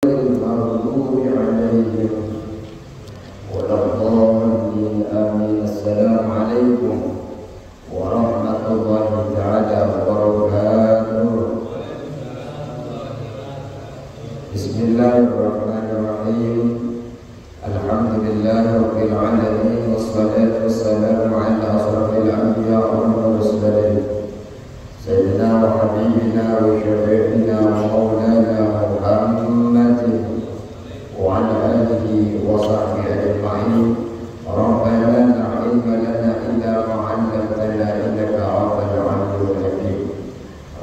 المغضوب عليهم ولا الضالين آمين. السلام عليكم ورحمة الله تعالى وبركاته. بسم الله الرحمن الرحيم. الحمد لله رب العالمين والصلاة والسلام على أشرف الأنبياء والمرسلين سيدنا وحبيبنا وشفيعنا ومولانا محمد وعلى آله وصحبه أجمعين. ربنا لا علم لنا إلا ما علمتنا إنك أنت العليم الحكيم.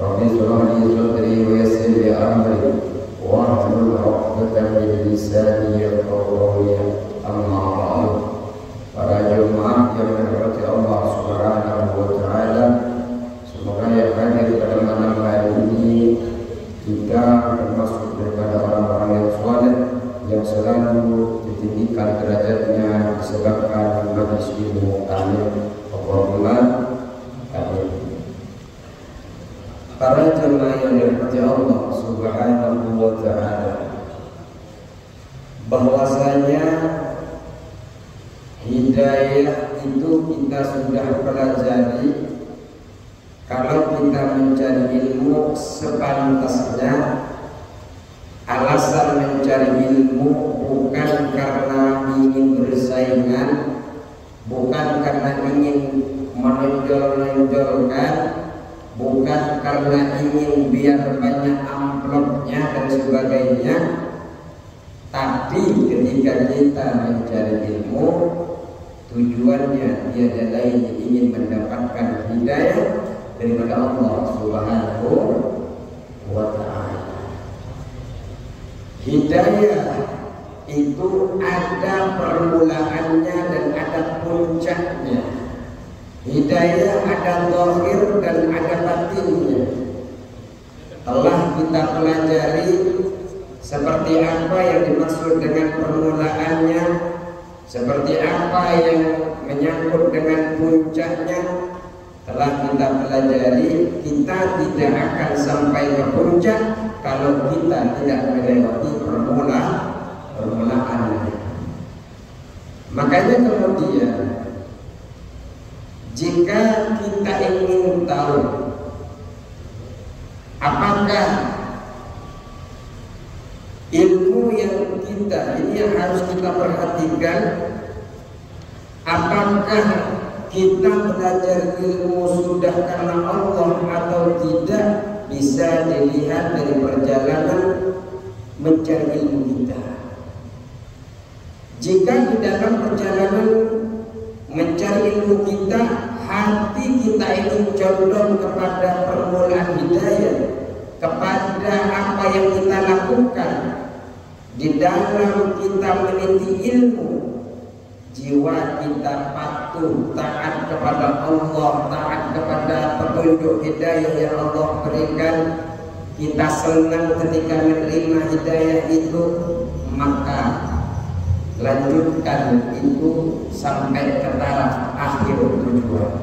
رب اشرح لي صدري ويسر لي أمري واحلل عقدة من لساني يفقهوا قولي. أما بعد، para jemaah yang dirahmati Allah Subhanahu wa taala, semoga yang hadir pada malam hari ini kita termasuk daripada orang-orang yang saleh yang selalu ditinggikan derajatnya disebabkan majelis ilmu kami. Allahumma amin. Para jemaah yang dirahmati Allah Subhanahu wa taala, bahwasanya hidayah itu kita sudah pelajari. Kalau kita mencari ilmu sepantasnya, alasan mencari ilmu bukan karena ingin bersaingan, bukan karena ingin menonjol-nonjolkan, bukan karena ingin biar banyak amplopnya dan sebagainya. Tapi ketika kita mencari ilmu, tujuannya tiada lain ingin mendapatkan hidayah daripada Allah Subhanahu wa ta'ala. Hidayah itu ada permulaannya dan ada puncaknya. Hidayah ada zahir dan ada batinnya. Telah kita pelajari seperti apa yang dimaksud dengan permulaannya, seperti apa yang menyangkut dengan puncaknya. Telah kita pelajari, kita tidak akan sampai ke puncak kalau kita tidak melewati permulaannya. Makanya kemudian, jika kita ingin tahu apakah ilmu yang kita ini yang harus kita perhatikan, apakah kita belajar ilmu sudah karena Allah atau tidak, bisa dilihat dari perjalanan mencari ilmu kita. Jika di dalam perjalanan mencari ilmu kita, hati kita ini condong kepada permulaan hidayah, kepada apa yang kita lakukan di dalam kita meniti ilmu, jiwa kita patuh, taat kepada Allah, taat kepada petunjuk hidayah yang Allah berikan. Kita senang ketika menerima hidayah itu, maka lanjutkan itu sampai ke taraf akhir tujuan.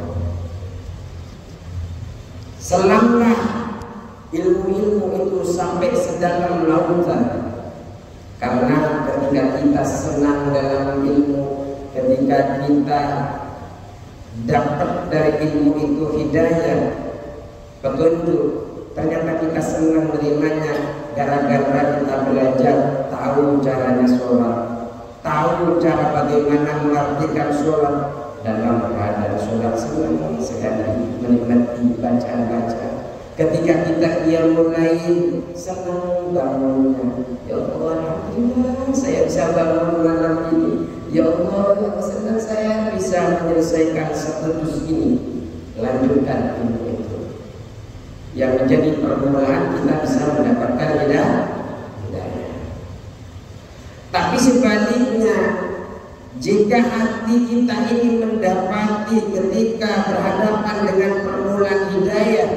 Selanglah ilmu-ilmu itu sampai sedalam lautan. Karena ketika kita senang dalam ilmu, ketika kita dapat dari ilmu itu hidayah, petunjuk, ternyata kita senang menerimanya gara-gara kita belajar tahu caranya sholat, tahu cara bagaimana mengartikan sholat. Dalam keadaan sholat senang sekali menikmati bacaan-bacaan. Ketika kita mulai senang bangunnya, ya Allah, alhamdulillah saya bisa bangun malam ini. Ya Allah, senang saya bisa menyelesaikan status ini. Lanjutkan ilmu itu, yang menjadi permulaan kita bisa mendapatkan hidayah. Tapi sebaliknya, jika hati kita ini mendapati ketika berhadapan dengan permulaan hidayah,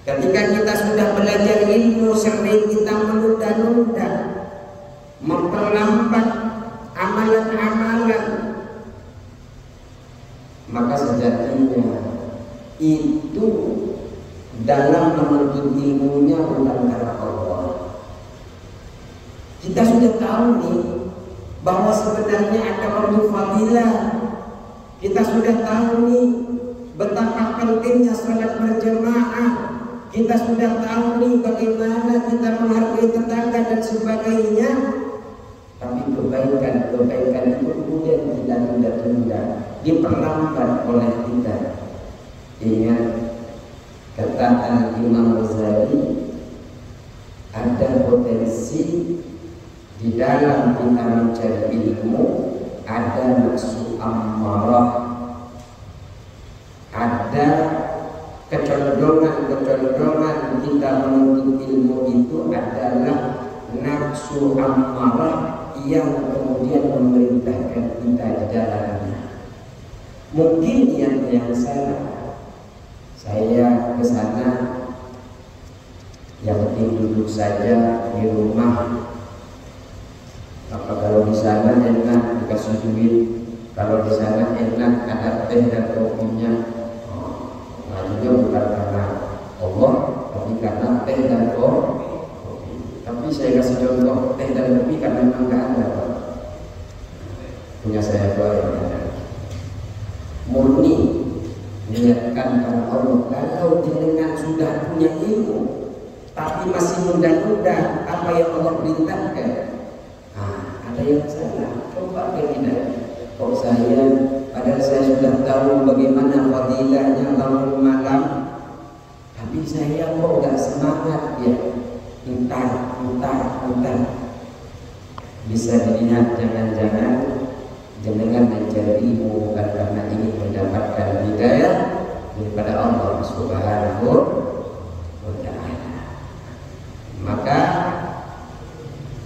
ketika kita sudah belajar ilmu, sering kita menunda-nunda, memperlambat amalan-amalan, maka sejatinya itu dalam menuntut ilmunya bukan karena Allah, Kita sudah tahu nih bahwa sebenarnya ada waktu fadilah. Kita sudah tahu nih betapa pentingnya sholat berjamaah. Kita sudah tahu nih bagaimana kita menghargai tetangga dan sebagainya. Tapi kebaikan itu kemudian ditunda-tunda, diperlambat oleh kita. Ingat kata Imam Ghazali, ada potensi di dalam kita mencari ilmu, ada nafsu ammarah, ada kecondongan kita menuntut ilmu itu adalah nafsu ammarah yang kemudian memerintahkan kita di dalamnya. Mungkin yang salah, saya ke sana yang penting duduk saja di rumah. Apa kalau di sana enak dikasih duit, kalau di sana enak ada teh dan kopinya. Nah juga bukan karena Allah, tapi karena teh dan kopi. Tapi saya kasih contoh teh dan kopi karena memang nggak ada. Punya saya dua yang ada. Murni niatkan karena Allah. Kalau jenengan sudah punya ilmu tapi masih muda-muda apa yang Allah perintahkan, ada yang salah. Coba tidak. Kok saya, padahal saya sudah tahu bagaimana fadilahnya bangun malam, tapi saya kok gak semangat ya. Entar. Bisa dilihat jangan-jangan jenengan mencari ilmu bukan karena ingin mendapatkan hidayah daripada Allah Subhanahu wa ta'ala. Maka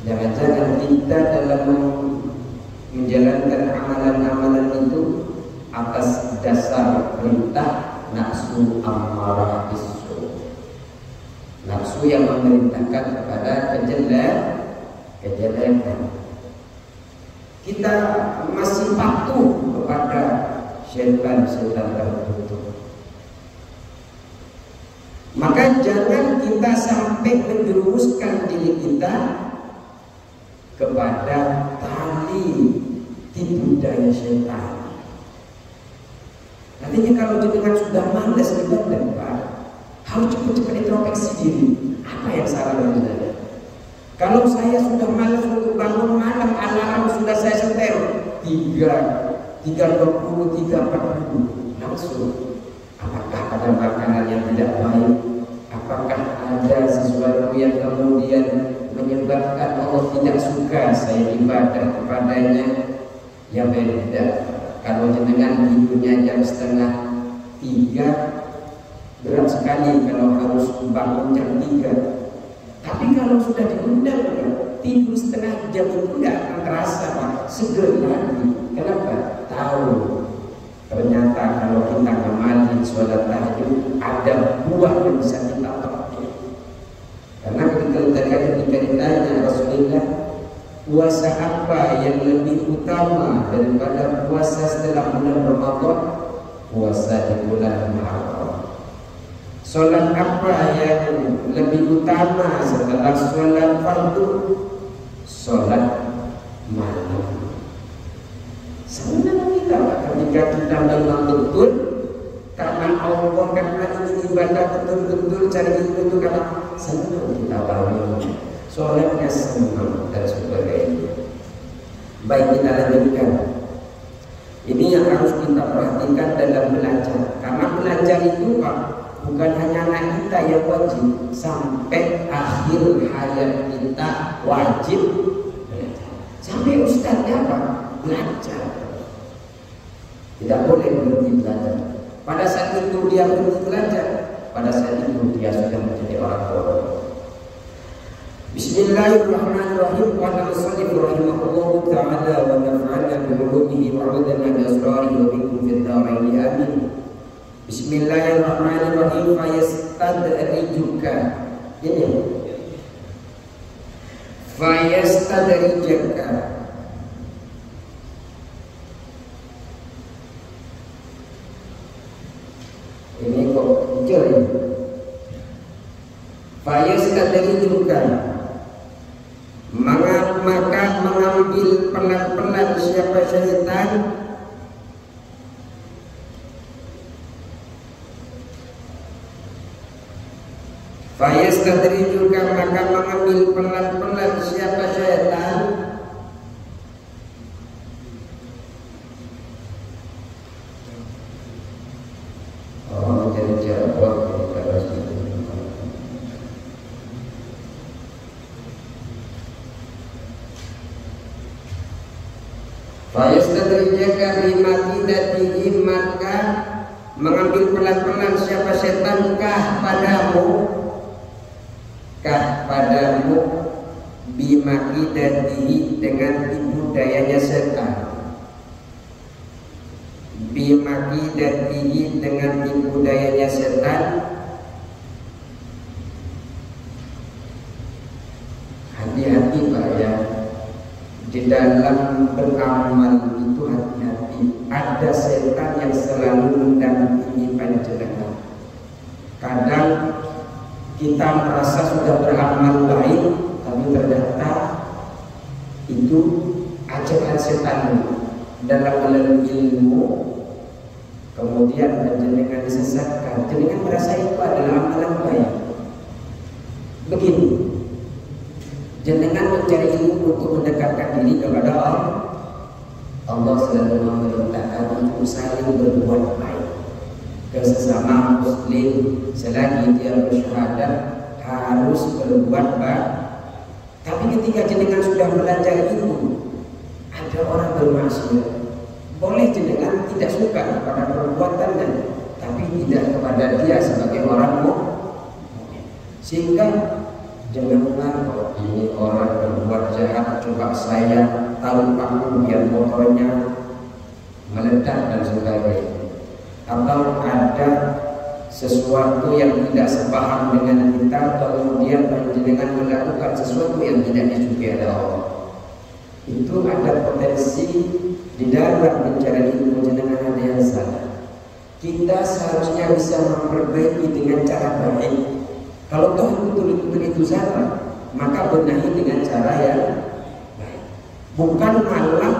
jangan-jangan kita dalam menjalankan amalan-amalan itu atas dasar perintah nafsu ammarah bisu, nafsu yang memerintahkan kepada kejelekan. Kita masih patuh kepada syaitan tertutup. Maka jangan kita sampai menjerumuskan diri kita kepada tali tipu daya syaitan. Nantinya kalau jenengan sudah malas ibadah, Pak, harus cepat-cepat introspeksi diri. Apa yang salah dengan saya? Kalau saya sudah malas untuk bangun malam, alarm sudah saya setel 3:20, 3:40, langsung. Apakah ada makanan yang tidak baik? Apakah ada sesuatu yang kemudian menyebabkan Allah tidak suka saya ibadah kepadanya? Ya beda. Kalau jenengan tidurnya jam 2:30, berat sekali kalau harus bangun jam 3. Tapi kalau sudah diundang tidur setengah jam itu tidak akan terasa, Pak. Seger lagi. Kenapa? Tahu. Ternyata kalau kita kembali sholat tahajud ada buah yang bisa kita petik. Karena ketika ditanya Rasulullah, puasa apa yang lebih utama daripada puasa setelah bulan Ramadan? Puasa di bulan Muharram. Sholat apa yang lebih utama setelah sholat fardu? Sholat malam. Senang kita ketika kita memang betul karena Allah, karena ini ibadah betul-betul cari ilmu itu, karena senang kita bangun sholatnya senang dan sebagainya. Baik, kita lanjutkan. Ini yang harus kita perhatikan dalam belajar, karena belajar itu Pak, bukan hanya anak kita yang wajib, sampai akhir hayat kita wajib belajar. Sampai ustaznya Pak belajar, tidak boleh berhenti belajar. Pada saat itu dia berhenti belajar, pada saat itu dia sudah menjadi orang bodoh. Bismillahirrahmanirrahim. Qala al-musannif rahimahullahu ta'ala wa nafa'ana bi ulumihi wa 'udana bi asrarihi wa bikum fid dharain amin. Bismillahirrahmanirrahim. Fayastadrijuka. Ini fayastadrijuka. Ini kok kecil ya. Fayastadrijuka, maka maka mengambil pelan-pelan siapa syaitan fayastadrijuka maka mengambil pelan-pelan siapa syaitan jadi jawab fayastadrijuka bimakidatihi maka mengambil pelan-pelan siapa setan padamu bimakidatihi dengan tipu dayanya setan bimakidatihi dengan tipu dayanya setan. Hati-hati Pak ya, di dalam beramal itu hati-hati, ada setan yang selalu mendampingi panjenengan. Kadang kita merasa sudah beramal baik, tapi ternyata itu ajakan setan dalam melalui ilmu, kemudian panjenengan disesatkan. Jenengan merasa itu adalah amalan baik. Begini, jenengan mencari ilmu untuk mendekatkan diri kepada Allah. Allah selalu memerintahkan untuk saling berbuat baik ke sesama muslim. Selagi dia bersyahadat harus berbuat baik. Tapi ketika jenengan sudah belajar ilmu, ada orang bermaksiat, boleh jenengan tidak suka kepada perbuatannya, tapi tidak kepada dia sebagai orang mukmin. Sehingga jangan kalau ini orang berbuat jahat, coba saya tahu paku biar motornya meledak dan sebagainya. Atau ada sesuatu yang tidak sepaham dengan kita, kemudian panjenengan melakukan sesuatu yang tidak disukai oleh Allah. Itu ada potensi di dalam mencari ilmu jenengan ada yang salah. Kita seharusnya bisa memperbaiki dengan cara baik. Kalau toh betul-betul itu salah, maka benahi dengan cara yang baik. Bukan malah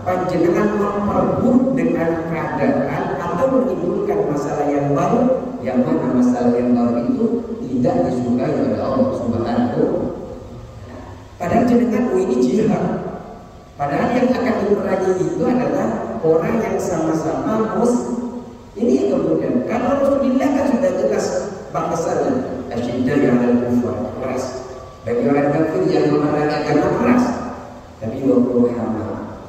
panjenengan memperburuk dengan keadaan atau menimbulkan masalah yang baru, yang mana masalah yang baru itu tidak disukai oleh Allah Subhanahu. Padahal jenengan ini jihad. Padahal yang akan diperangi itu adalah orang yang sama-sama muslim. Ini kemudian kalau Rasulullah kan sudah jelas batasannya. Asyidda yang ada kufar keras. Bagi orang kafir yang memerangi agama keras. Tapi wabul hamam,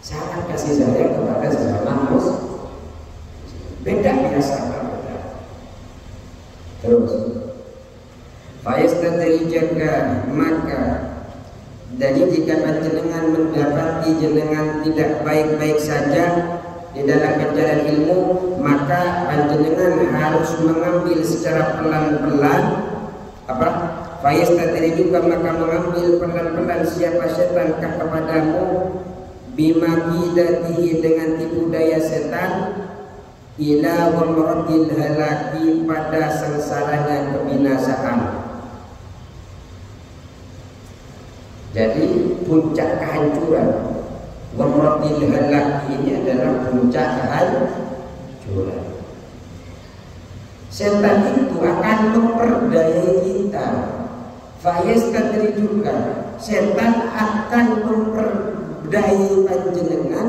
sangat kasih sayang kepada sesama muslim. Beda biasa. Terus fayastadrijuka maka jadi jika panjenengan mendapati jenengan tidak baik-baik saja di dalam perjalanan ilmu, maka panjenengan harus mengambil secara pelan-pelan fayastadrijuka maka mengambil pelan-pelan siapa setan kepadamu bimakidatihi dengan tipu daya setan ila wamratil halaki pada sengsaranya kebinasaan. Jadi puncak kehancuran wamratil halaki ini adalah puncak kehancuran. Setan itu akan memperdayai kita. Fayastadrijuka, setan akan memperdayai panjenengan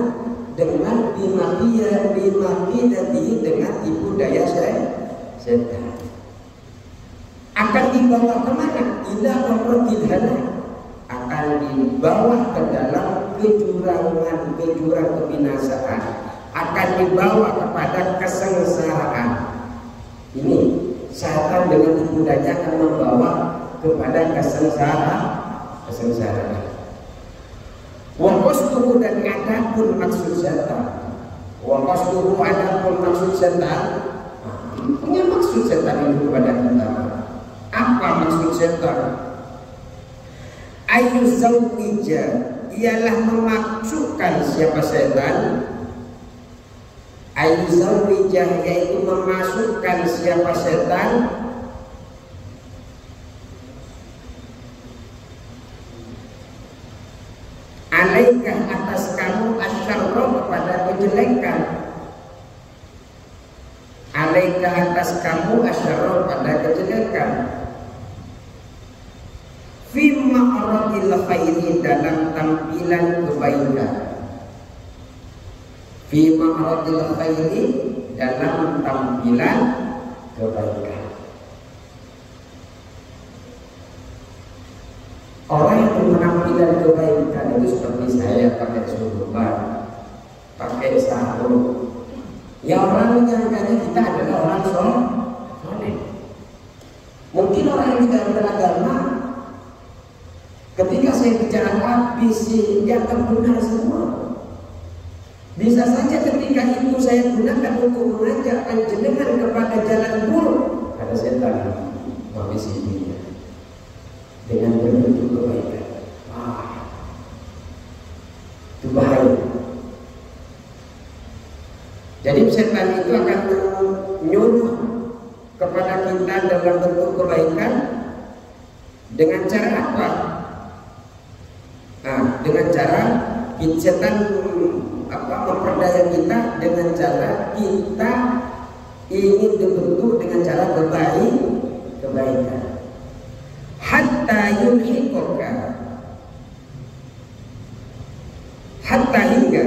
dengan bimakidatihi dengan tipu daya setan. Akan dibawa kemana? Ila wamratil halaki, akan dibawa ke dalam jurang kebinasaan, akan dibawa kepada kesengsaraan. Ini setan dengan tipu daya akan membawa kepada kesengsaraan. Wa qasduhu dan adapun maksud setan. Wa qasduhu adapun maksud setan. Punya maksud setan itu kepada kita. Apa maksud setan? Ayu zawija, ialah memasukkan siapa setan. Ayu zawija, yaitu memasukkan siapa setan alaika atas kamu asyarra kepada kejelekan, alaika atas kamu asyarra pada kejelekan, fi ma'radil khairi dalam tampilan kebaikan, fi ma'radil khairi dalam tampilan kebaikan. Orang yang penampilan kebaikan itu seperti saya pakai surban, pakai sarung. Ya orang menyangkanya kita adalah orang soleh. Mungkin orang yang tidak beragama, ketika saya bicara habis dia akan benar semua. Bisa saja ketika itu saya gunakan untuk mengajak panjenengan kepada jalan buruk, ada setan memisikinya dengan bentuk kebaikan. Itu bahaya. Jadi setan itu akan menyuruh kepada kita dalam bentuk kebaikan dengan cara apa? Dengan cara setan memperdaya kita dengan cara kita ingin dibentuk dengan cara kebaikan. Hatta yulhiqaka, hatta hingga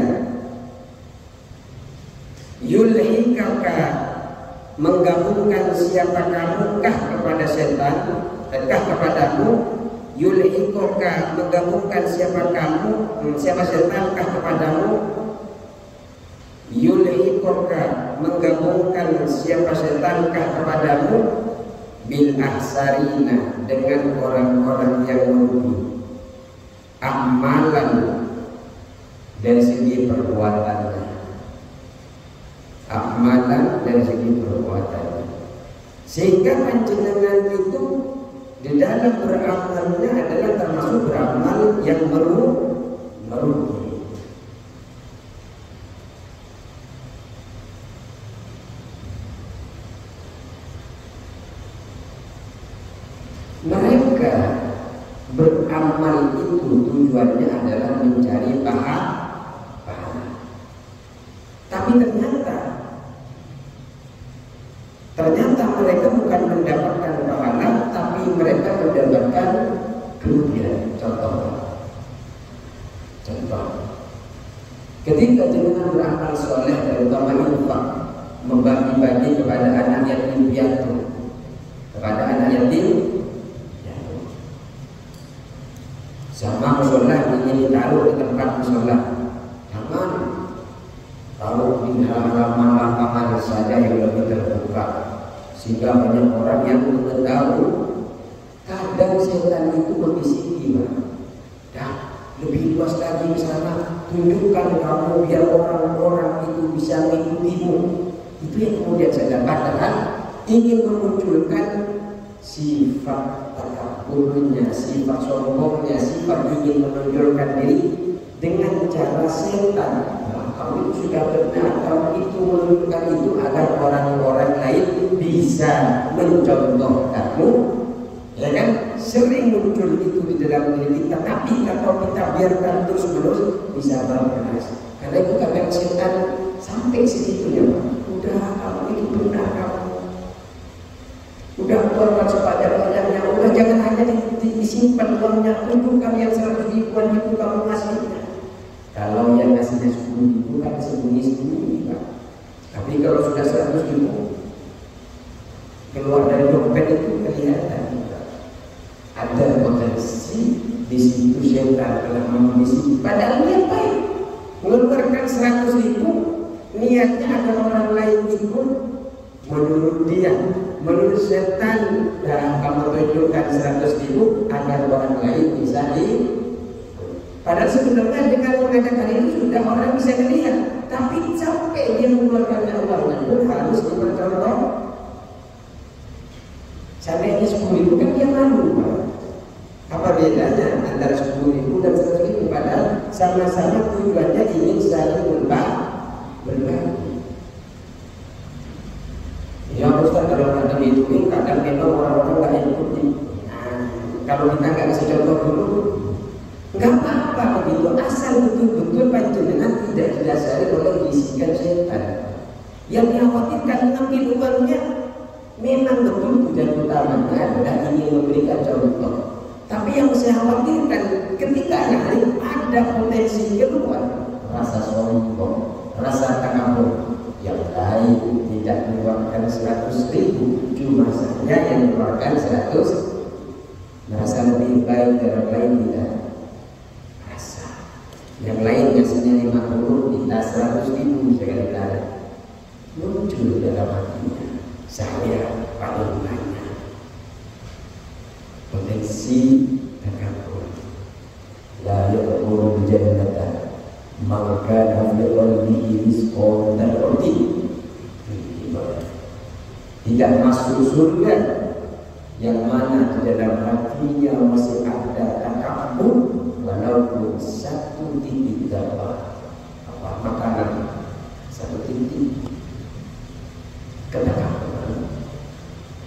yulhiqaka menggabungkan siapa kamu kah kepada setan, kah kepadamu, yulhiqaka menggabungkan siapa kamu, siapa setan kah kepadamu, yulhiqaka menggabungkan siapa setan kah kepadamu, bil ahsarina dengan orang-orang yang merugi, amalan dari segi perbuatannya, amalan dari segi perbuatannya, sehingga panjenengan itu di dalam beramalnya adalah termasuk beramal yang merugi. Mereka beramal itu tujuannya adalah mencari pahala. Tapi ternyata mereka bukan mendapatkan pahala, tapi mereka mendapatkan kerugian. Contoh, ketika jenengan beramal soleh, terutama infak, membagi-bagi kepada anak yatim piatu, kepada anak yatim, sama musola ingin ditaruh di tempat musola, jangan taruh di halaman lapangan saja yang lebih terbuka, sehingga banyak orang yang mengetahui. Kadang setan itu membisiki, dah lebih luas lagi di sana, tunjukkan kamu biar orang-orang itu bisa mengikutimu. Itu yang kemudian saya dapatkan, ingin memunculkan sifat takaburnya, sifat sombongnya, sifat ingin menonjolkan diri dengan cara setan. Kamu itu sudah benar, kamu itu menunjukkan itu agar orang-orang lain bisa mencontoh kamu, ya kan? Sering muncul itu di dalam diri kita, tapi kalau kita biarkan terus-menerus bisa berkeras. Karena itu kadang setan sampai segitunya, udah kamu itu benar, kamu udah keluarkan sebanyak-banyaknya, udah jangan hanya disimpan uangnya, tunjukkan yang 100 ribuan itu kamu ngasihnya. Kalau yang ngasihnya 10 ribu kan sembunyi-sembunyi, Pak. Tapi kalau sudah 100 ribu keluar dari dompet itu kelihatan, ada potensi di situ setan telah membisiki. Padahal niat baik, mengeluarkan 100 ribu niatnya agar orang lain ikut. Menurut dia, menurut setan, dan kamu tunjukkan 100 ribu agar orang lain bisa padahal sebenarnya dengan mengadakan itu sudah orang bisa melihat, tapi sampai dia mengeluarkan uangnya pun harus dipercontoh. Seandainya 10 ribu kan dia malu, Pak. Apa bedanya antara 10 ribu dan 100 ribu? Padahal sama-sama tujuannya ingin saling berbagi. Ya Ustaz, kalau ada dihitungin kadang memang orang-orang nggak ikuti. Kalau kita nggak kasih contoh dulu, nggak apa-apa begitu, asal Asal betul-betul panjenengan tidak didasari oleh bisikan setan. Yang dikhawatirkan ngambil uangnya memang betul tujuan utamanya adalah ingin memberikan contoh. Tapi yang saya khawatirkan ketika nanti ada potensi keluar rasa sombong, rasa takabur. Yang lain tidak mengeluarkan 100.000, cuma saya yang mengeluarkan 100, merasa lebih baik dari orang lain tidak rasa. Yang lain biasanya 50, kita 100.000 sekali-kali. Muncul dalam hatinya, saya paling banyak. Potensi takabur. La yaqulu jannatan maka nafiyul rizqon teroti. Tidak masuk surga yang mana di dalam hatinya masih ada takabur walaupun 1 titik dapat apa makanan 1 titik ketakaburan.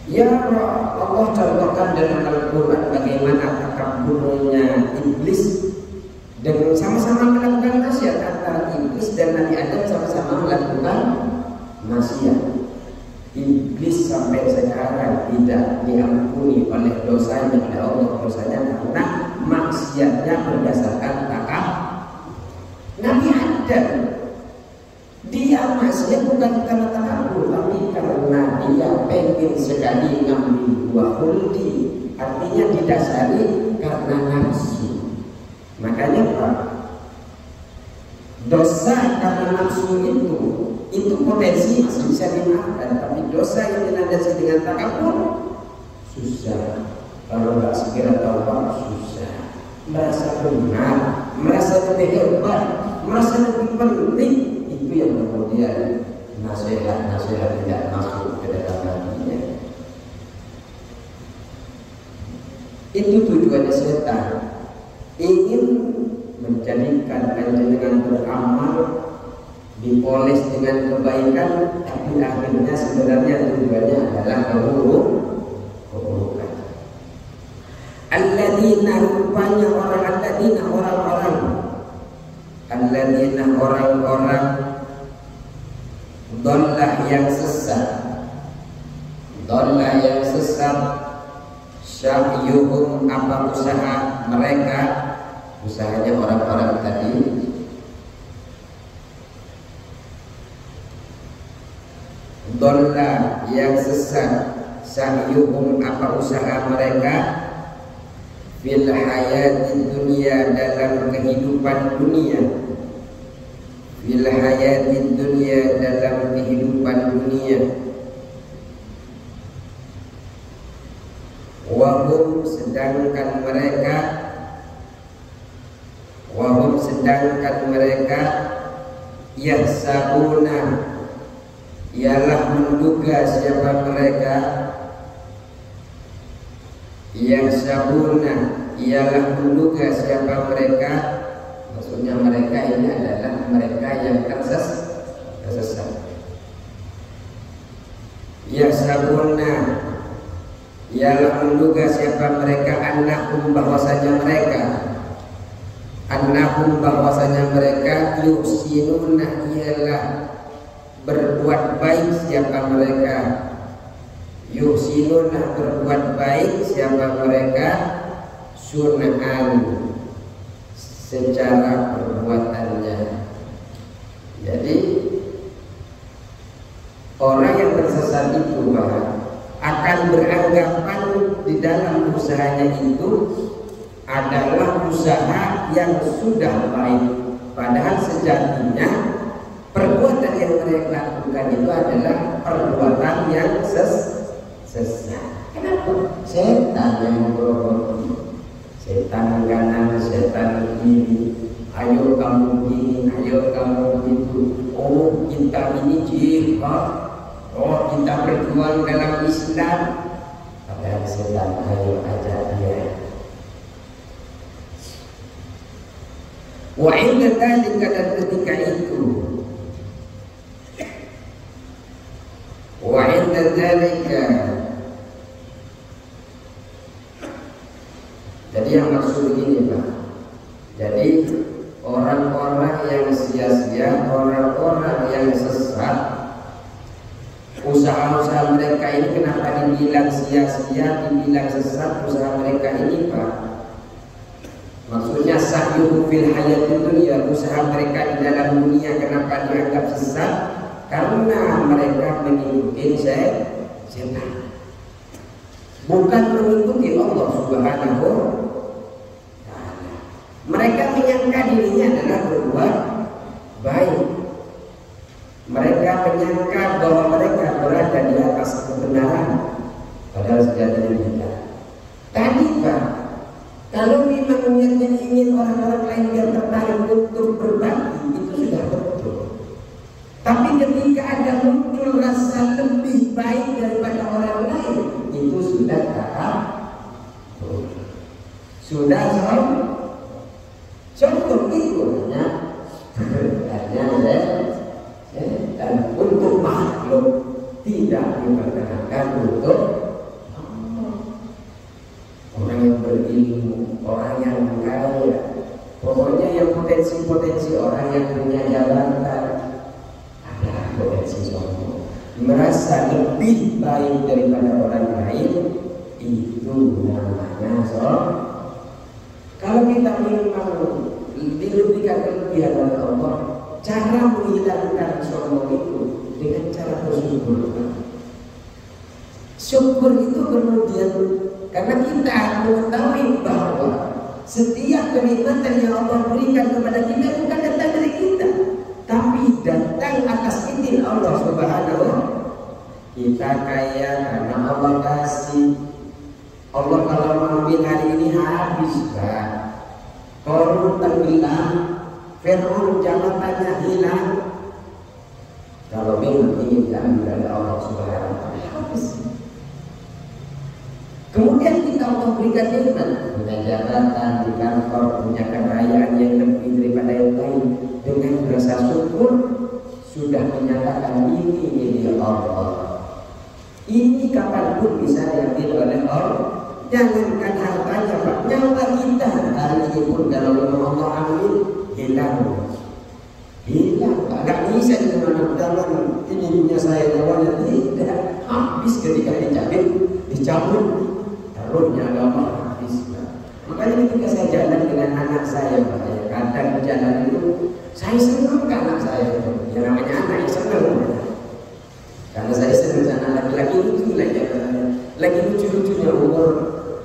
Ya Allah contohkan dalam Al-Quran bagaimana takaburnya iblis dengan sama-sama melakukan maksiat. Antara iblis dan Nabi Adam sama-sama melakukan maksiat. Iblis sampai sekarang tidak diampuni oleh dosanya oleh Allah, dosanya karena maksiatnya berdasarkan takabur. Nabi Adam dia maksiat bukan karena takabur, tapi karena dia pengen sekali ngambil buah khuldi, artinya didasari karena nafsu. Makanya Pak, dosa karena nafsu itu potensi masih bisa dimaafkan, tapi dosa yang dilandasi dengan takabur susah. Kalau nggak segera taubat susah. Merasa benar, merasa lebih hebat, merasa lebih penting, itu yang kemudian nasihat-nasihat tidak masuk ke dalam hatinya. Itu tujuannya setan, ingin menjadikan panjenengan beramal dipoles dengan kebaikan, tapi akhirnya sebenarnya tujuannya adalah keburukan. Alladzina rupanya orang-orang dollah yang sesat sya'yuhum apa usaha mereka, usahanya orang-orang tadi dollah yang sesat sya'yuhum apa usaha mereka fil hayati dunia dalam kehidupan dunia, fil hayati dunia dalam kehidupan dunia, wahum sedangkan mereka yahsabuna ialah menduga siapa mereka, maksudnya mereka ini adalah mereka yang tersesat. Yahsabuna ialah menduga siapa mereka annahum bahwasanya mereka yusinuna ialah berbuat baik siapa mereka, yusinuna berbuat baik siapa mereka, sun'an secara perbuatannya. Jadi orang yang tersesat itu akan beranggapan di dalam usahanya itu adalah usaha yang sudah baik, padahal sejatinya perbuatan yang mereka lakukan itu adalah perbuatan yang sesat. Kenapa? Setan yang memprovoki, setan kanan, setan kiri, ayo kamu gini, ayo kamu gitu. Oh kita ini jihad, oh kita berjuang dalam Islam, padahal setan ayo aja dia. Wa inda dzalika, dan ketika itu, wa inda dzalika, jadi yang maksud begini Pak. Jadi orang-orang yang sia-sia, orang-orang yang sesat, usaha-usaha mereka ini kenapa dibilang sia-sia, dibilang sesat usaha mereka ini, Pak? Maksudnya sahyuhu fil hayatid dunya, usaha mereka di dalam dunia kenapa dianggap sesat? Karena mereka mengikuti setan, bukan mengikuti Allah Subhanahu wa Ta'ala. Mereka menyangka dirinya adalah berbuat baik. Mereka menyangka bahwa mereka berada di atas kebenaran, padahal sejatinya tidak. Tadi, Pak, kalau memang niatnya ingin orang-orang lain yang tertarik untuk berbagi, itu sudah betul. Tapi ketika ada muncul rasa lebih baik daripada orang lain, itu sudah tahap, sudah contoh itu hanya dan untuk makhluk tidak diperkenankan untuk orang yang berilmu, orang yang kaya, pokoknya yang potensi-potensi orang yang punya jabatan, ada potensi sombong, merasa lebih baik daripada orang lain, itu namanya sombong. Kalau kita memang dilebihkan kelebihan oleh Allah, cara menghilangkan sombong itu dengan cara bersyukur. Syukur itu kemudian karena kita mengetahui bahwa setiap kenikmatan yang Allah berikan kepada kita bukan datang dari kita, tapi datang atas izin Allah Subhanahu wa Ta'ala. Kita kaya karena Allah kasih. Allah kalau mengambil hari ini habis, Pak. Korun tenggelam, Fir'aun jabatannya hilang. Kalau memang ingin diambil oleh Allah Subhanahu wa Ta'ala, habis. Kemudian kita Allah berikan nikmat, punya jabatan di kantor, punya kekayaan yang lebih daripada yang lain. Dengan rasa syukur sudah menyatakan ini milik Allah. Ini kapanpun bisa diambil oleh Allah. Jangankan hartanya, Pak, nyawa kita hari ini pun kalau Allah ambil, hilang, Pak. Gak bisa dengan ini punya saya, nyawanya tidak habis ketika dicabut. Taruhnya agama habis, Pak. Makanya ketika saya jalan dengan anak saya, Pak, ya, kadang di jalan itu saya senang ke anak saya, yang namanya anak yang senang, karena saya senang anak laki-laki lucu lagi lucu-lucunya umur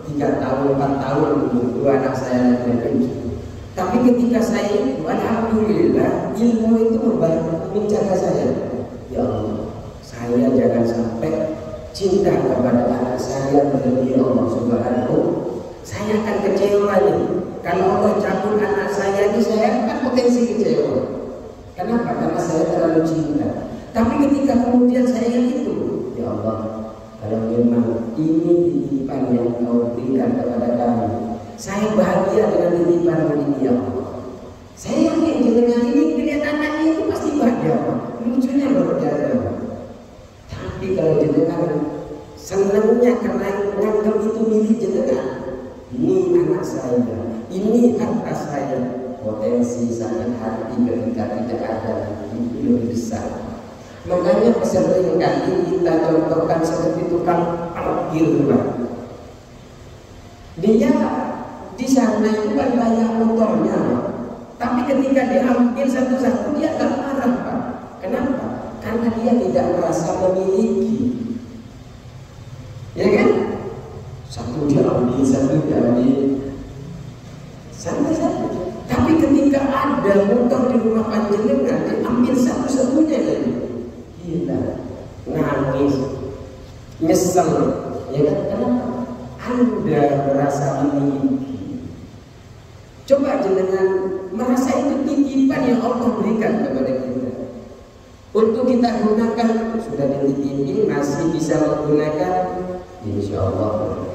3 tahun, 4 tahun, 2 anak saya lagi. Tapi ketika saya itu, alhamdulillah, ilmu itu menjaga saya. Ya Allah, saya jangan sampai cinta kepada anak saya melebihi Allah Subhanahu. Saya akan kecewa nih kalau Allah cabut anak saya ini, saya akan potensi kecewa. Kenapa? Karena saya terlalu cinta. Tapi ketika kemudian saya itu, ya Allah, kalau memang ini titipan yang Kau berikan kepada kami, saya bahagia dengan titipan ini, ya Allah. Saya yakin dengan ini melihat anaknya itu pasti bahagia, Pak. Lucunya luar biasa, Pak. Tapi kalau jenengan senangnya karena menganggap itu milik jenengan, ini anak saya, ini harta saya, potensi sakit hati ketika tidak ada itu lebih besar. Makanya sering kali kita contohkan seperti tukang parkir, Pak. Dia di sana itu kan banyak motornya, Pak. Tapi ketika diambil satu-satu dia tak marah, Pak. Kenapa? Karena dia tidak merasa memiliki. Ya kan? Satu dia ambil, satu dia ambil, santai saja. Tapi ketika ada motor di rumah panjenengan, diambil satu-satunya lagi, gila, nangis, nyesel. Ya kan? Kenapa? Anda merasa memiliki. Coba jenengan merasa itu titipan yang Allah berikan kepada kita. Untuk kita gunakan, sudah dititipi, masih bisa menggunakan, insya Allah.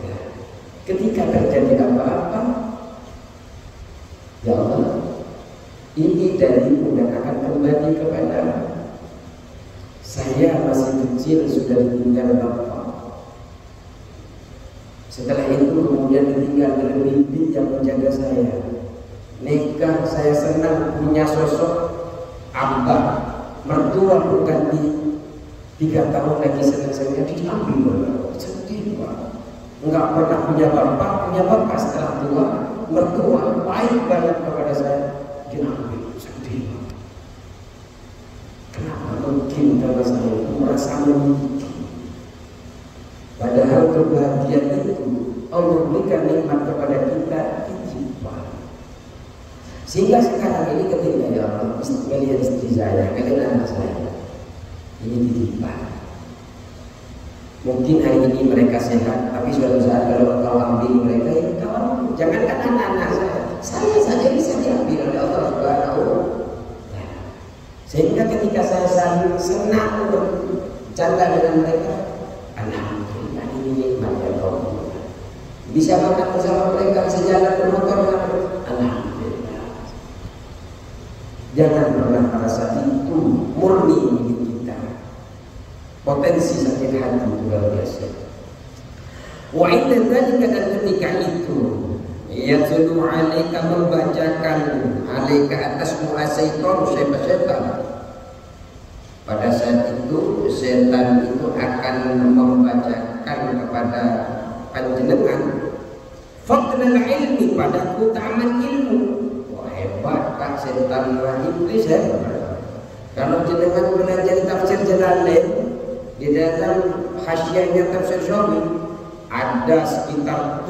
Ketika terjadi apa-apa, ya Allah, ini darimu dan akan kembali kepada saya. Masih kecil sudah ditinggal Bapak. Setelah itu kemudian ditinggal oleh bibi yang menjaga saya. nikah saya senang punya sosok abah, mertua berganti 3 tahun lagi senang-senangnya diambil, sedih Pak. Enggak pernah punya bapak setelah tua, mertua baik banget kepada saya, diambil, sedih Pak. Kenapa mungkin kalau saya merasa memiliki? Padahal kebahagiaan itu Allah berikan nikmat kepada kita dititipkan. Sehingga sekarang ini ketika ya Allah, kalian istri saya, kalian anak saya, ini dititipkan. Mungkin hari ini mereka sehat, tapi suatu saat kalau kau ambil mereka, ya kau jangankan anak-anak saya saja bisa diambil oleh Allah Subhanahu wa Ta'ala. Sehingga ketika saya senang bercanda dengan mereka, alhamdulillah ini nikmat ya Allah. Bisa makan bersama mereka, sejalan bermotor, alhamdulillah. Jangan pernah merasa itu murni milik kita. Potensi sakit hati itu luar biasa. Wa inna dzalika, dan ketika itu yatlu alaika, membacakan alaika atasmu asyaiton, syaitan. Pada saat itu setan itu akan membacakan kepada panjenengan fadlul ilmi, pada keutamaan ilmu. Wah hebat Pak, setan iblis ya. Kalau jenengan belajar tafsir Jalalain, di dalam hasyiahnya tafsir Syafi'i ada sekitar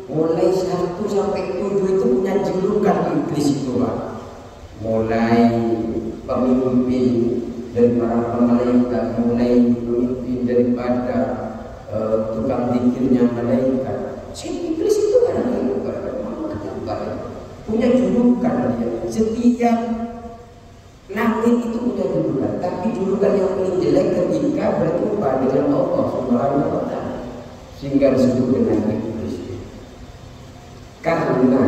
mulai 1 sampai 7 itu punya julukan iblis itu Pak. Mulai pemimpin dari para malaikat, mulai pemimpin daripada tukang zikirnya malaikat. Si iblis itu kan punya julukan dia. Setiap langit itu punya julukan, tapi julukan yang paling jelek ketika berjumpa dengan Allah Subhanahu wa Ta'ala, sehingga disebut dengan iblis. Karena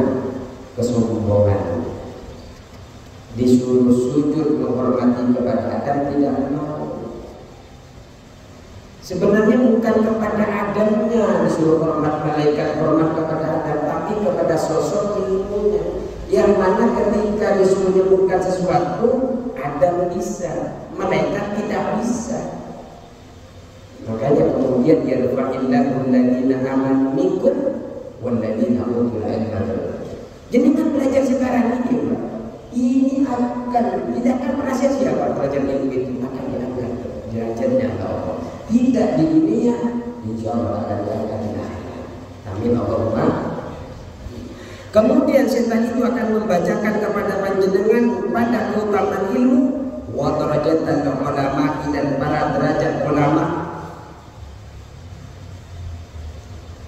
kesombongan, disuruh sujud menghormati kepada Adam, tidak mau. Sebenarnya bukan kepada Adamnya disuruh hormat, malaikat hormat kepada Adam, tapi kepada sosok ilmunya, yang mana ketika disuruh menyebutkan sesuatu, Adam bisa, malaikat tidak bisa. Makanya kemudian yarfa'illahu alladziina aamanu minkum walladziina utul ilma. Jadi kan belajar sekarang ini Pak, ini akan tidak akan pernah sia-sia Pak, belajar ilmu itu akan diangkat derajatnya Allah. Tidak di dunia, insya Allah akan diangkat di akhirat. Amin Allahumma. Kemudian setan itu akan membacakan kepada panjenengan pada keutamaan ilmu wa darajatan ulama, dan para derajat ulama.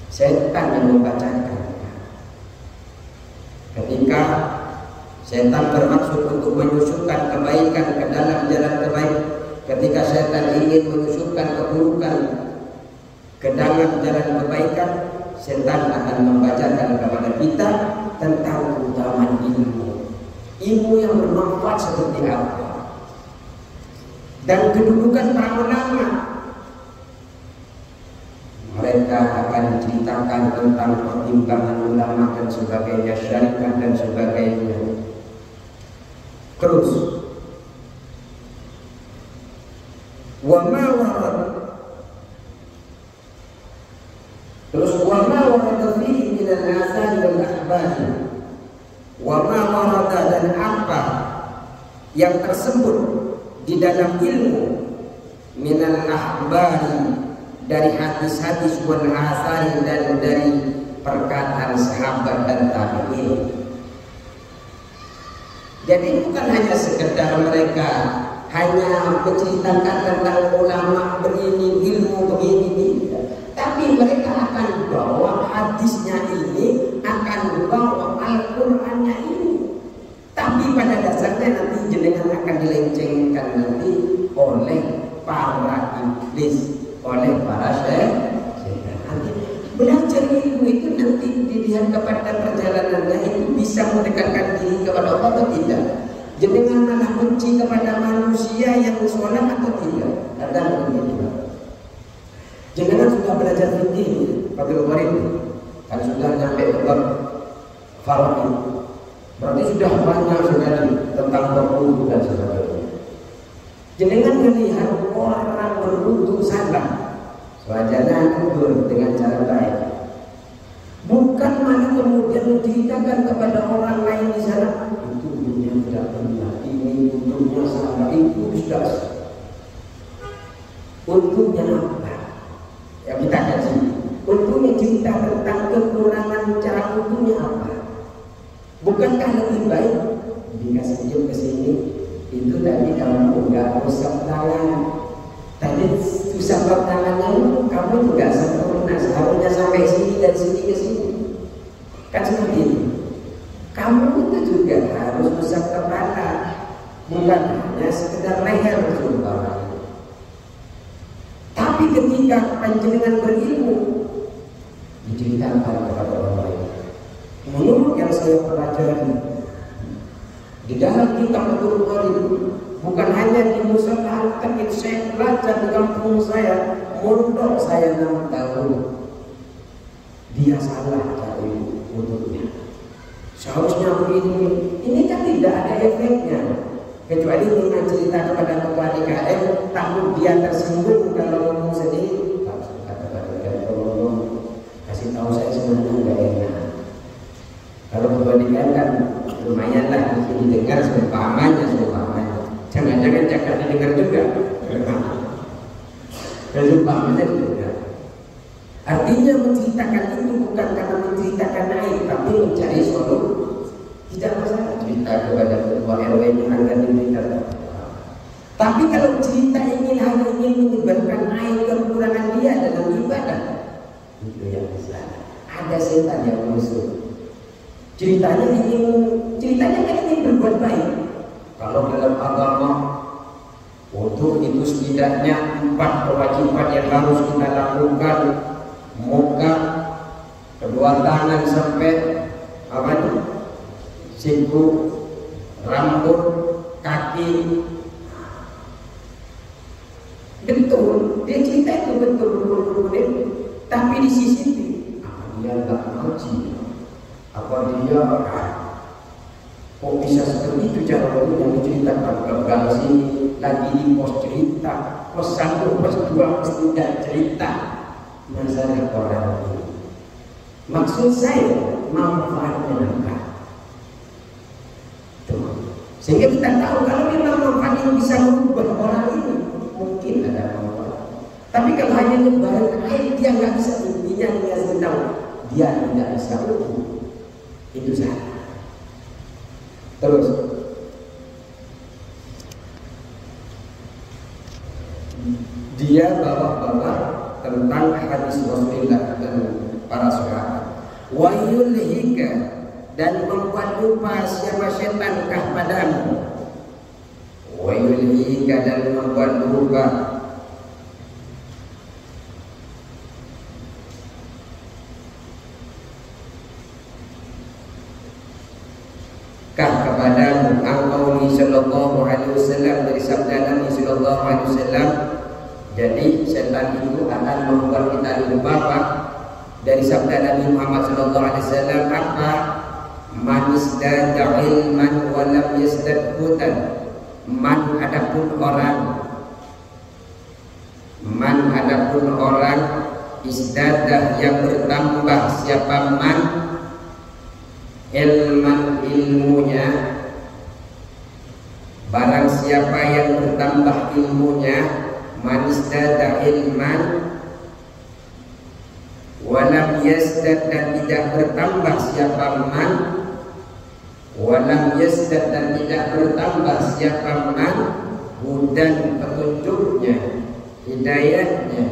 Setan yang membacakan. Ketika setan bermaksud untuk menyusupkan kebaikan ke dalam jalan kebaikan, ketika setan ingin menyusupkan keburukan ke dalam jalan kebaikan, setan akan membacakan kepada kita tentang keutamaan ilmu, ilmu yang bermanfaat seperti apa, dan kedudukan para ulama. Mereka akan ceritakan tentang pertimbangan ulama dan sebagainya, syarikat dan sebagainya. Terus wa ma warad, terus wa ma warada fihi min al-athar wal akhbar, wa ma warada, dan apa yang tersebut di dalam ilmu, min al-akhbar, dari hadis-hadis wal athar, dan dari perkataan sahabat dan tabi'in. Jadi bukan hanya sekedar mereka hanya menceritakan tentang ulama begini, ilmu begini, tapi mereka akan bawa hadisnya ini, akan bawa Al-Qur'annya ini. Tapi pada dasarnya nanti jenengan akan dilencengkan nanti oleh para iblis, oleh para setan. Belajar ilmu itu nanti dilihat kepada perjalanannya itu bisa mendekatkan diri kepada Allah atau tidak. Jenengan malah benci kepada manusia yang sholat atau tidak. Ada begitu. Jenengan sudah belajar fikih, Fadil Warid, kan sudah nyampe ke bab faraid. Berarti sudah banyak sekali tentang berwudu dan sebagainya. Jenengan melihat orang berwudu salah, sewajarnya udur dengan cara baik. Bukan malah kemudian menceritakan kepada orang lain di sana, itu dunia tidak benar, ini untungnya salah, itu sudah. Untungnya apa? Ya kita kaji. Untungnya cerita tentang kekurangan cara untungnya apa? Bukankah lebih baik jika sejuk ke sini itu tadi kamu enggak usap tangan, tadi usap tangannya kamu juga sempurna, seharusnya sampai sini dan sini ke sini, kan seperti itu. Kamu itu juga harus usap kepala, bukan hanya sekedar leher sumpah. Tapi ketika panjenengan berilmu, diceritakan kepada orang lain. Menurut yang saya pelajari di dalam kitab Fathul Qorib, bukan hanya di musola, tapi saya belajar di kampung saya, mondok saya 6 tahun. Dia salah cari untuknya. Seharusnya begini, ini kan tidak ada efeknya. Kecuali dengan cerita kepada ketua DKM, takut dia tersinggung kalau ngomong sendiri. Kata DKM, tolong kasih tahu saya sebenarnya nggak enak. Kalau ketua DKM kan lumayan lah, didengar seumpamanya. Jangan-jangan jangan didengar juga. Seumpamanya didengar. Artinya menceritakan itu bukan karena menceritakan aib, tapi mencari solusi. Tidak masalah cerita kepada ketua RW yang akan diberitakan. Tapi kalau cerita ini hanya ingin menyebarkan aib kekurangan dia dalam ibadah, itu yang salah. Ada setan yang musuh. Ceritanya kan ingin berbuat baik. Kalau dalam agama untuk itu setidaknya 4 kewajiban yang harus kita lakukan: muka, kedua tangan sampai apa itu? Siku, rambut, kaki. Betul, dia cerita itu betul. Tapi di sisi apa dia nggak ngaji? Apa dia kok bisa seperti itu cara yang diceritakan? Gagal sini lagi di pos cerita, pos 1, pos 2, pos 3 cerita. Masalah orang ini. Maksud saya manfaatnya apa? Sehingga kita tahu kalau memang manfaat ini bisa merubah orang ini, mungkin ada manfaat. Tapi kalau hanya nyebarin air, dia nggak bisa, intinya dia tahu dia tidak bisa berubah. Itu salah. Terus dia bawa tentang hadis Rasulullah dan para sahabat. Wa yulhika, dan membuat lupa siapa setankah padamu. Wa yulhika, dan membuat lupa kah kepadamu angkau sallallahu alaihi wasallam, dari sabda Nabi sallallahu alaihi wasallam. Jadi setan itu akan membuat kita lupa apa? Dari sabda Nabi Muhammad sallallahu alaihi wasallam, apa? Man izdada ilman wa lam yazdad hudan. Man adapun orang izdada yang bertambah, siapa man ilman ilmunya, barang siapa yang bertambah ilmunya, man izdada ilman walam yazdad, dan tidak bertambah siapa man, walam yazdad, dan tidak bertambah siapa man, hudan, petunjuknya, hidayahnya.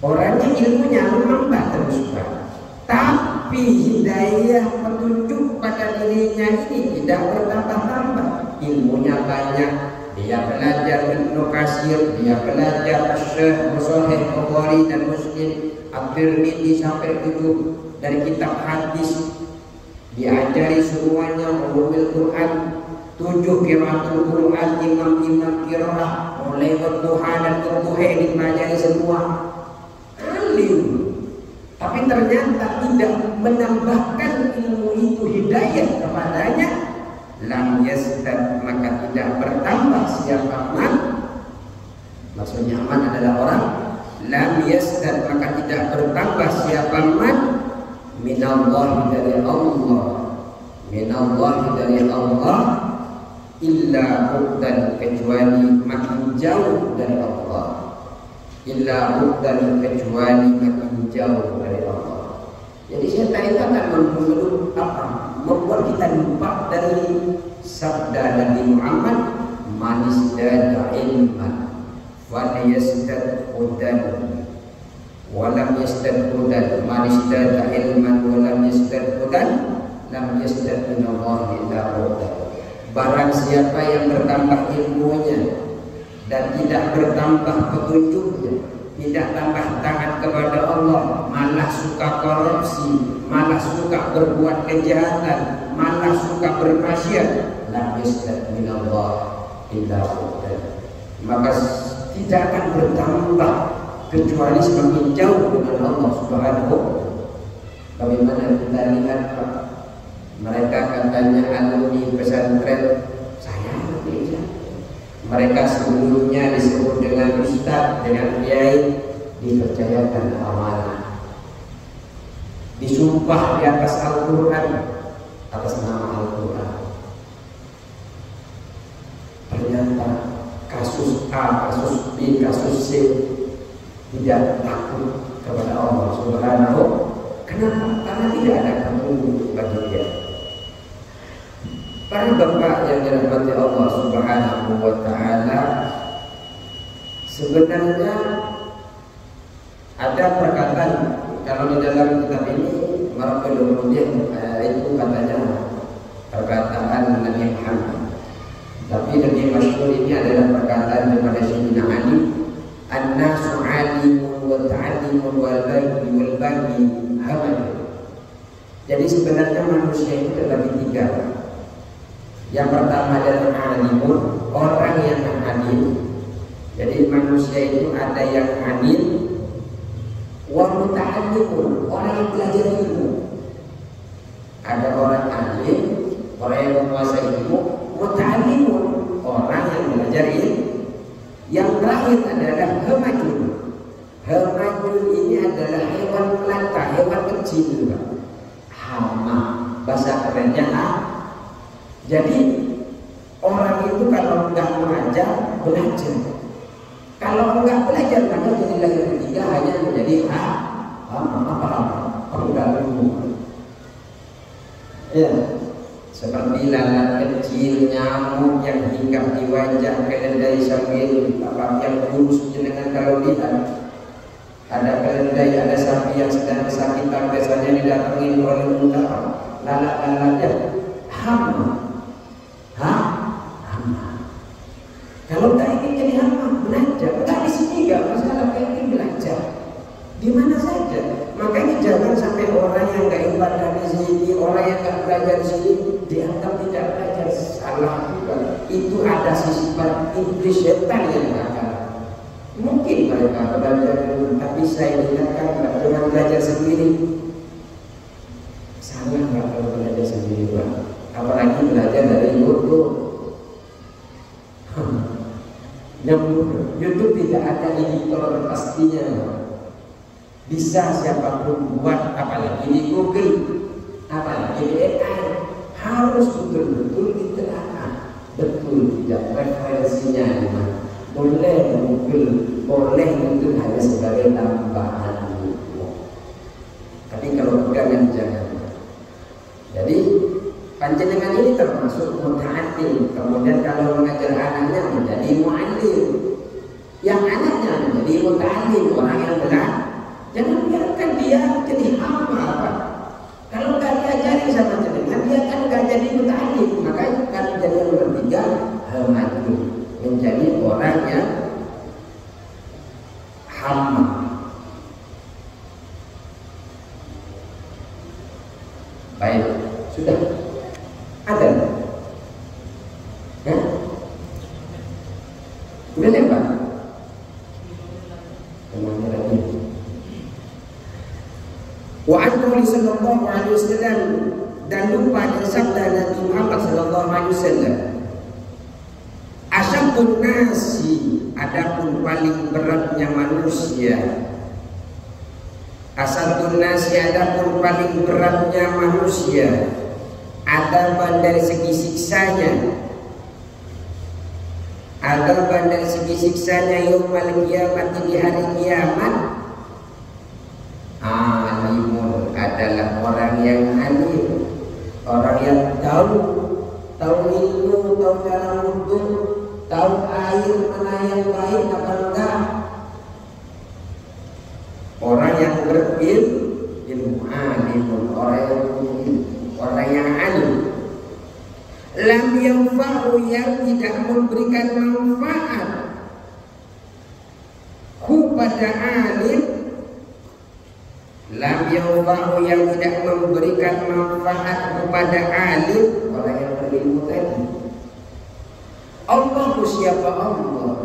Orangnya ilmunya menambah terus, tapi hidayah petunjuk pada dirinya ini tidak bertambah-tambah. Ilmunya banyak, dia belajar Ibnu Katsir, dia belajar Syekh Sahih Bukhari dan Muslim, At-Tirmidzi sampai 7 dari kitab hadis, diajari semuanya, ulumul Quran, 7 qiraatul Quran, imam qiraah, mulai duha dan duha dipelajari semua. Alim, tapi ternyata tidak menambahkan ilmu itu hidayah kepadanya, lam yazdad, maka tidak bertambah siapa man. Maksudnya man adalah orang. Lam yazdad, maka tidak bertambah siapa man minallah, dari Allah, minallah, dari Allah, illa huddan, kecuali makin jauh dari Allah, illa huddan, kecuali makin jauh dari Allah. Jadi syaitan itu akan membuat kita lupa dari sabda Nabi Muhammad, man izdada ilman falyazdad hudan wa lam yazdad hudan, man izdada ilman wa lam yazdad hudan lam yazdad minallahi illa hudan. Barang siapa yang bertambah ilmunya dan tidak bertambah petunjuknya, tidak tambah taat kepada Allah, malah suka korupsi, malah suka berbuat kejahatan, malah suka bermaksiat, la yazdad minallah illa hudan, maka tidak akan bertambah kecuali semakin jauh dengan Allah Subhanahu. Bagaimana kita lihat Pak, mereka katanya alumni pesantren, saya gereja. Mereka sebelumnya disebut dengan ustaz, dengan kiai, dipercayakan amanah, disumpah di atas Al-Quran, atas nama Al-Quran. Ternyata kasus A, kasus B, kasus C tidak takut kepada Allah Subhanahu. Kenapa? Karena tidak ada petunjuk bagi dia. Para bapak yang dirahmati Allah Subhanahu wa ta'ala, sebenarnya ada perkataan, kalau di dalam kitab ini Marqaluddin itu katanya perkataan Nabi Muhammad, tapi lebih masyhur ini adalah perkataan daripada Sayyidina Ali, an-nasu 'alimun wa ta'allimun wal baghi hamad. Jadi sebenarnya manusia itu terbagi tiga. Yang pertama adalah alimun, orang yang alim. Jadi manusia itu ada yang alim, wa muta'allimun, orang yang belajar ilmu. Ada orang alim, orang yang menguasai ilmu, muta'allimun, orang yang belajar ilmu. Yang terakhir adalah hamajun. Hamajun ini adalah hewan melata, hewan kecil, hama, bahasa kerennya Jadi orang itu kalau enggak mengajar, belajar. Kalau enggak belajar, maka jadi lahir ketiga hanya menjadi pengganggu. Ya, seperti lalat kecil, nyamuk yang hinggap di wajah, keledai sambil yang kurus jenengan kalau lihat. Ada keledai, ada sapi yang sedang kesakitan, biasanya didatangi oleh unta. Lalat-lalatnya hama. Kalau tak ingin jadi hamba, belajar. Tak di sini enggak masalah, ingin belajar di mana saja. Makanya jangan sampai orang yang enggak ibadah di sini, orang yang enggak belajar di sini dianggap tidak belajar. Salah juga. Itu ada sisipan iblis setan yang akan. Mungkin mereka belajar dulu, tapi saya ingatkan dengan belajar sendiri. Salah nggak kalau belajar sendiri, Pak? Apalagi belajar dari YouTube. YouTube tidak ada editor pastinya. Bisa siapapun buat, apalagi di Google, apalagi di AI. Harus betul-betul ditelaah, betul tidak referensinya di mana. Boleh Google, boleh itu hanya sebagai tambahan ilmu. Tapi kalau bukan jangan. Jadi panjenengan ini termasuk muta'allim. Kemudian kalau mengajar anaknya menjadi mu'allim, yang anaknya menjadi muta'allim, orang yang benar. Jangan biarkan dia jadi hamba, Pak. Kalau nggak diajari sama jenengan, dia kan nggak jadi muta'allim. Makanya kalau jadi yang bertiga, hamadun, menjadi orang yang hamba. Baik, sudah. Ada? Ya? Udah lewat? Kemana lagi? Wa an Nabi sallallahu alaihi wasallam dan lupa dengan sabda Nabi Muhammad sallallahu alaihi wasallam. Asyaqun nasi, adapun paling beratnya manusia. Asyaqun nasi, adapun paling beratnya manusia. Adaban dari segi siksanya. Adaban dari segi siksanya yaumul kiamat, di hari kiamat. Alimun adalah orang yang alim, orang yang tahu ilmu, tahu cara wudhu, tahu air mana yang baik apa enggak. Orang yang berilmu, alimun, orang yang alim. Lam yanfa'u, yang tidak memberikan manfaat kepada alim. Lam yanfa'u, yang tidak memberikan manfaat kepada alim, orang yang berilmu tadi. Allah, siapa Allah?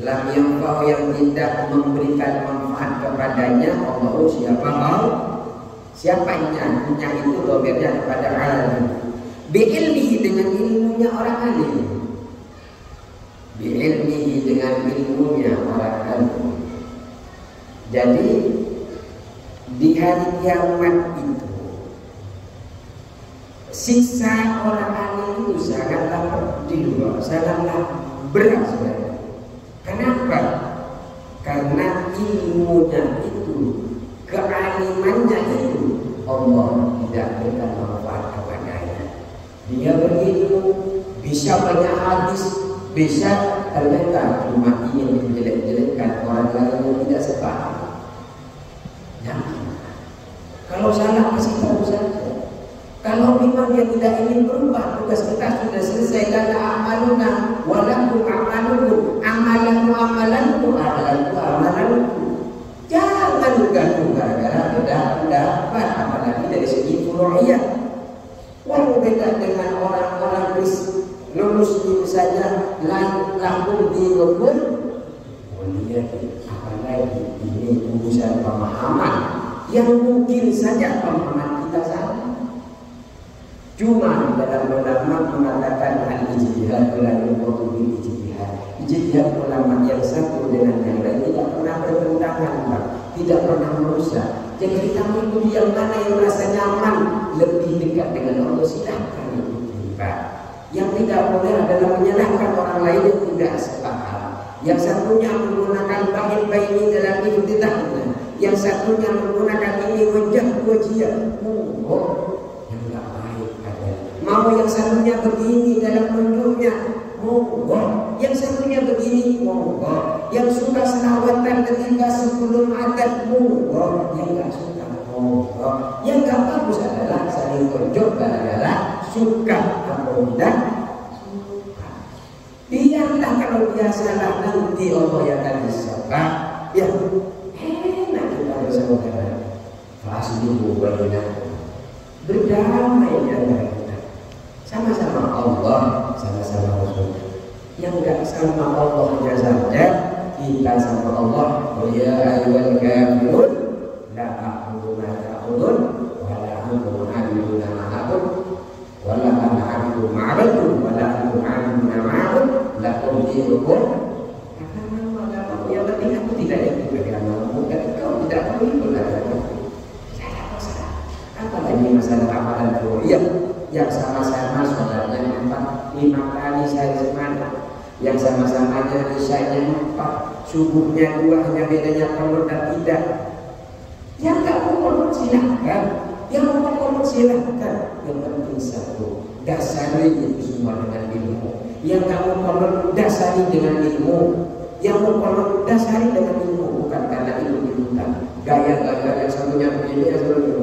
Lam yanfa'u, yang tidak memberikan manfaat kepadanya. Allah, siapa Allah? Siapanya? Punya itu domirnya kepada alim. Bi'ilmihi, dengan ilmunya orang alim. Bi'ilmihi, dengan ilmunya orang alim. Jadi di hari kiamat itu siksa orang alim itu sangatlah pedih, sangatlah berat sebenarnya. Kenapa? Karena ilmunya itu, kealimannya itu, Allah tidak berikan manfaat kepadanya. Dia berilmu, bisa banyak hadis, bisa ternyata cuma ingin menjelek-jelekkan orang lain yang tidak sepaham. Kalau salah kasih tahu saja. Kalau memang dia tidak ingin berubah, tugas kita sudah selesai. Karena amaluna walakum amalukum, amalanku. Jangan gantung gara-gara tidak dapat, apalagi dari segi furu'iyah. Walau beda dengan orang-orang muslim saja, langsung dihukum. Lihat apalagi ini urusan pemahaman yang mungkin saja pemahaman kita salah. Cuma dalam ulama mengatakan al-ijtihad la yuqadu bil ijtihad. Ijtihad ulama yang satu dengan yang lain tidak pernah bertentangan, tidak pernah merusak. Jadi kita mengikuti yang mana yang merasa nyaman, lebih dekat dengan Allah, silakan ikuti, Pak. Yang tidak boleh adalah menyalahkan orang lain yang tidak sepaham. Yang satunya menggunakan baik ini dalam iftitahnya, yang satunya menggunakan ini wajah. Yang tidak baik ada. Mau yang satunya begini dalam bentuknya, yang satunya begini, yang suka selawatan ketika sebelum adat, yang tidak suka, yang tidak bagus adalah saling tunjuk adalah suka atau tidak suka. Biarlah kalau dia salah, nanti Allah yang akan disabak. Ya, enak kita bersaudara. Faslihu bainakum, berdamai di antara kita. Sama-sama Allah, sama-sama Rasul. Yang enggak sama Allahnya saja, kita sama Allah. Ya ayyuhal kafirun, la a'budu ma ta'budun, wa la antum 'abiduna ma a'bud, wa la ana 'abidu ma 'abadtum, wa la antum 'abiduna ma a'bud, lakum dinukum. Yang penting aku tidak ikut agamamu, dan kau tidak perlu ikut agamamu. Apalagi masalah amalan furu'iyah yang sama-sama sholatnya 4-5 kali sehari semalam, yang sama-samanya isyanya 4, subuhnya 2, hanya bedanya kolot dan tidak. Yang tak mau kolot silahkan, yang mau kolot silahkan. Yang penting satu, dasari itu semua dengan ilmu. Yang tak mau kolot dasari dengan ilmu. Yang mau kolot dasari dengan ilmu, bukan karena ilmu-ilmuan. Gaya-gaya yang satunya begini, yang satunya begini.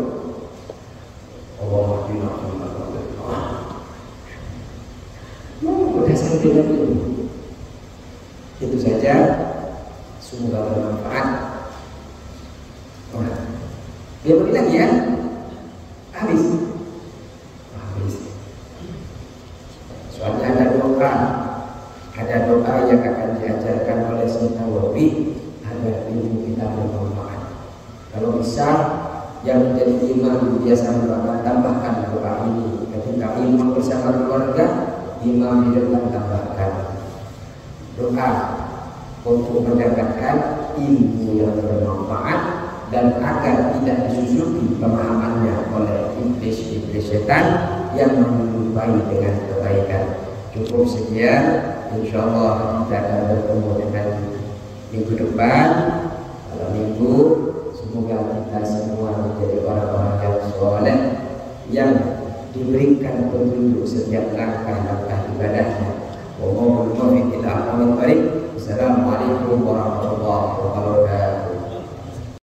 Dasar dengan ilmu. Itu saja, semoga bermanfaat. Dia begini lagi ya, habis. Soalnya ada doa yang akan diajarkan oleh Sintawawi agar ilmu kita bermanfaat. Kalau bisa, yang menjadi imam biasa melakukan tambahkan doa ini. Ketika imam bersama keluarga, imam di depan tambahkan doa untuk mendapatkan ilmu yang bermanfaat dan agar tidak disusupi pemahamannya oleh iblis setan yang menyerupai dengan kebaikan. Cukup sekian, insyaallah kita akan bertemu dengan minggu depan. Kalau minggu, semoga kita semua menjadi orang-orang yang soleh yang diberikan petunjuk setiap langkah-langkah ibadahnya. Wassalamualaikum warahmatullahi wabarakatuh.